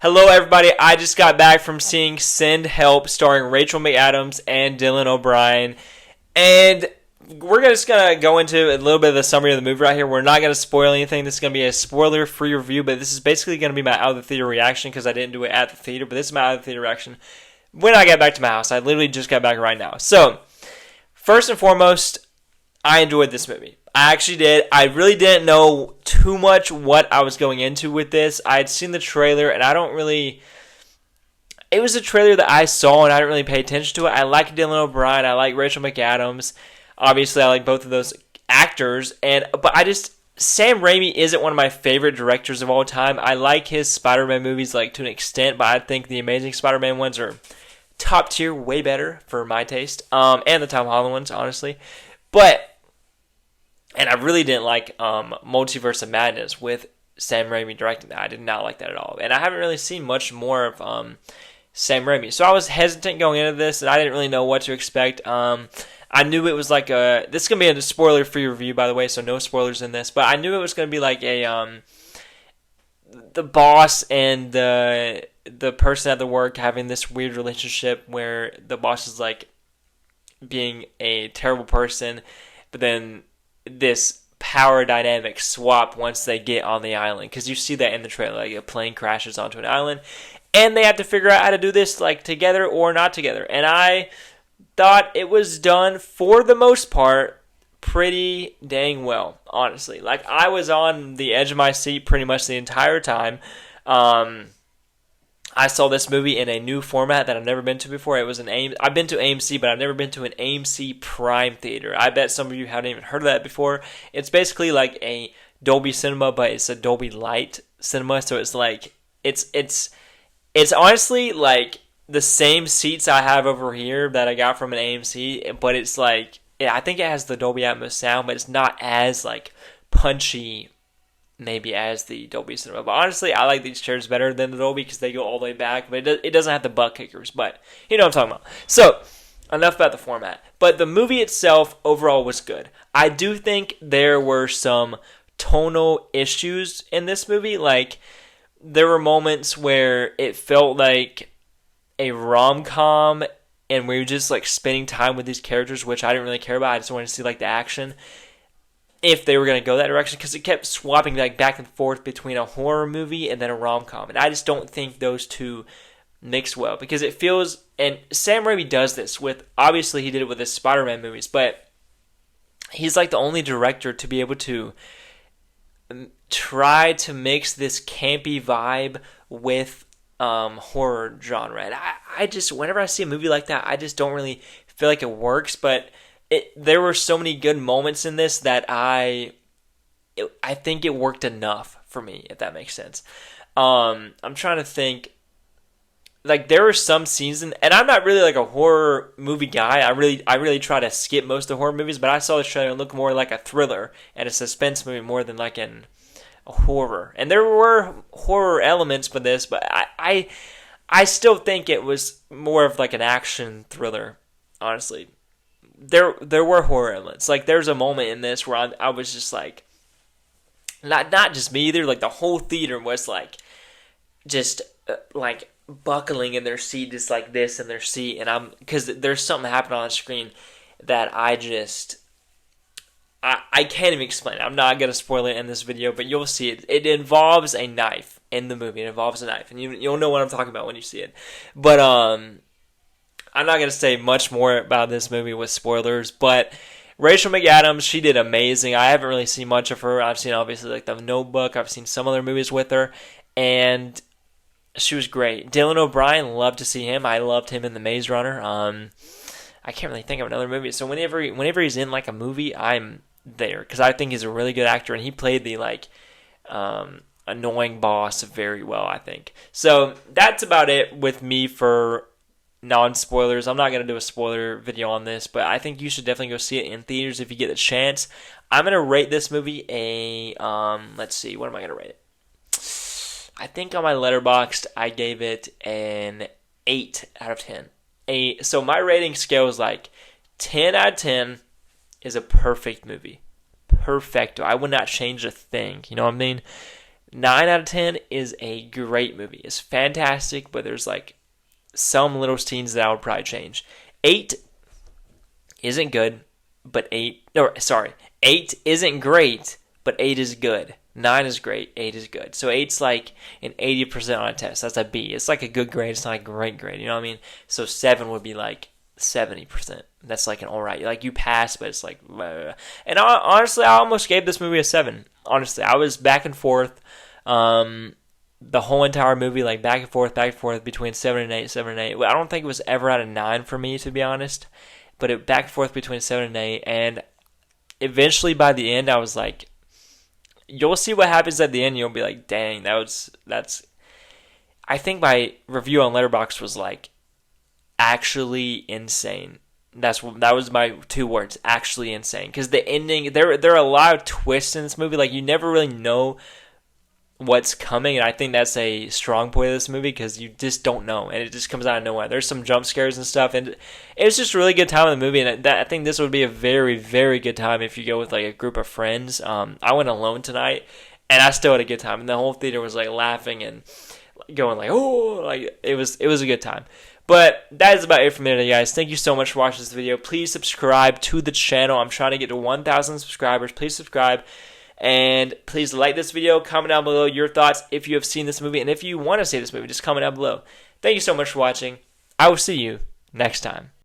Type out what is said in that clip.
Hello, everybody. I just got back from seeing Send Help starring Rachel McAdams and Dylan O'Brien. And we're just going to go into a little bit of the summary of the movie right here. We're not going to spoil anything. This is going to be a spoiler-free review, but this is basically going to be my out-of-the-theater reaction because I didn't do it at the theater, but this is my out-of-the-theater reaction when I get back to my house. I literally just got back right now. So, first and foremost, I enjoyed this movie. I actually did. I really didn't know too much what I was going into with this. I had seen the trailer, and I don't really... It was a trailer that I saw, and I didn't really pay attention to it. I like Dylan O'Brien. I like Rachel McAdams. Obviously, I like both of those actors. But Sam Raimi isn't one of my favorite directors of all time. I like his Spider-Man movies to an extent, but I think the Amazing Spider-Man ones are top tier, way better for my taste. And the Tom Holland ones, honestly. And I really didn't like Multiverse of Madness with Sam Raimi directing that. I did not like that at all. And I haven't really seen much more of Sam Raimi. So I was hesitant going into this, and I didn't really know what to expect. I knew it was this is going to be a spoiler-free review, by the way, so no spoilers in this. But I knew it was going to be like the boss and the person at the work having this weird relationship where the boss is being a terrible person, but then this power dynamic swap once they get on the island, because you see that in the trailer, a plane crashes onto an island and they have to figure out how to do this together or not together. And I thought it was done for the most part pretty dang well, honestly. I was on the edge of my seat pretty much the entire time. I saw this movie in a new format that I've never been to before. It was I've been to AMC, but I've never been to an AMC Prime theater. I bet some of you haven't even heard of that before. It's basically like a Dolby Cinema, but it's a Dolby Light cinema. So it's honestly like the same seats I have over here that I got from an AMC, but it's I think it has the Dolby Atmos sound, but it's not as punchy maybe as the Dolby Cinema. But honestly, I like these chairs better than the Dolby because they go all the way back, but it doesn't have the butt kickers, but you know what I'm talking about. So, enough about the format. But the movie itself overall was good. I do think there were some tonal issues in this movie. There were moments where it felt like a rom-com and we were just spending time with these characters, which I didn't really care about. I just wanted to see the action, if they were going to go that direction, because it kept swapping back and forth between a horror movie and then a rom-com. And I just don't think those two mix well, because it feels, and Sam Raimi does this with, obviously he did it with his Spider-Man movies, but he's the only director to be able to try to mix this campy vibe with horror genre. And I just, whenever I see a movie like that, I just don't really feel like it works, but there were so many good moments in this that I think it worked enough for me, if that makes sense. I'm trying to think. There were some scenes, and I'm not really a horror movie guy. I really try to skip most of the horror movies, but I saw the trailer and look more like a thriller and a suspense movie more than a horror. And there were horror elements for this, but I still think it was more of an action thriller, honestly. There were horror elements. There's a moment in this where I was just not just me either. The whole theater was just buckling in their seat, just like this in their seat. And because there's something happening on the screen that I can't even explain. I'm not gonna spoil it in this video, but you'll see it. It involves a knife in the movie. It involves a knife, and you'll know what I'm talking about when you see it. But I'm not going to say much more about this movie with spoilers, but Rachel McAdams, she did amazing. I haven't really seen much of her. I've seen, obviously, The Notebook. I've seen some other movies with her, and she was great. Dylan O'Brien, loved to see him. I loved him in The Maze Runner. I can't really think of another movie. So whenever he's in, a movie, I'm there, because I think he's a really good actor, and he played the, annoying boss very well, I think. So that's about it with me for non-spoilers. I'm not going to do a spoiler video on this, but I think you should definitely go see it in theaters if you get the chance. I'm going to rate this movie let's see, what am I going to rate it? I think on my Letterboxd, I gave it an 8 out of 10. So my rating scale is 10 out of 10 is a perfect movie. Perfecto. I would not change a thing. You know what I mean? 9 out of 10 is a great movie. It's fantastic, but there's like some little scenes that I would probably change. 8 isn't good, but 8 isn't great, but 8 is good. 9 is great, 8 is good. So 8's like an 80% on a test. That's a B. It's like a good grade, it's not a great grade, you know what I mean? So 7 would be like 70%. That's like an alright. Like you pass, but it's like, blah, blah, blah. And honestly, I almost gave this movie a 7. Honestly, I was back and forth. The whole entire movie, like back and forth between 7 and 8, 7 and 8. I don't think it was ever out of 9 for me, to be honest. But it back and forth between 7 and 8. And eventually by the end, I was like, you'll see what happens at the end. You'll be like, dang, that's. I think my review on Letterboxd was like, actually insane. That was my 2 words, actually insane. Because the ending, there are a lot of twists in this movie. Like you never really know what's coming, and I think that's a strong point of this movie because you just don't know, and it just comes out of nowhere. There's some jump scares and stuff, and it was just a really good time in the movie. And I think this would be a very, very good time if you go with like a group of friends. I went alone tonight, and I still had a good time, and the whole theater was like laughing and going like, oh, like it was a good time. But that is about it for me today, guys. Thank you so much for watching this video. Please subscribe to the channel. I'm trying to get to 1,000 subscribers. Please subscribe. And please like this video. Comment down below your thoughts if you have seen this movie. And if you want to see this movie, just comment down below. Thank you so much for watching. I will see you next time.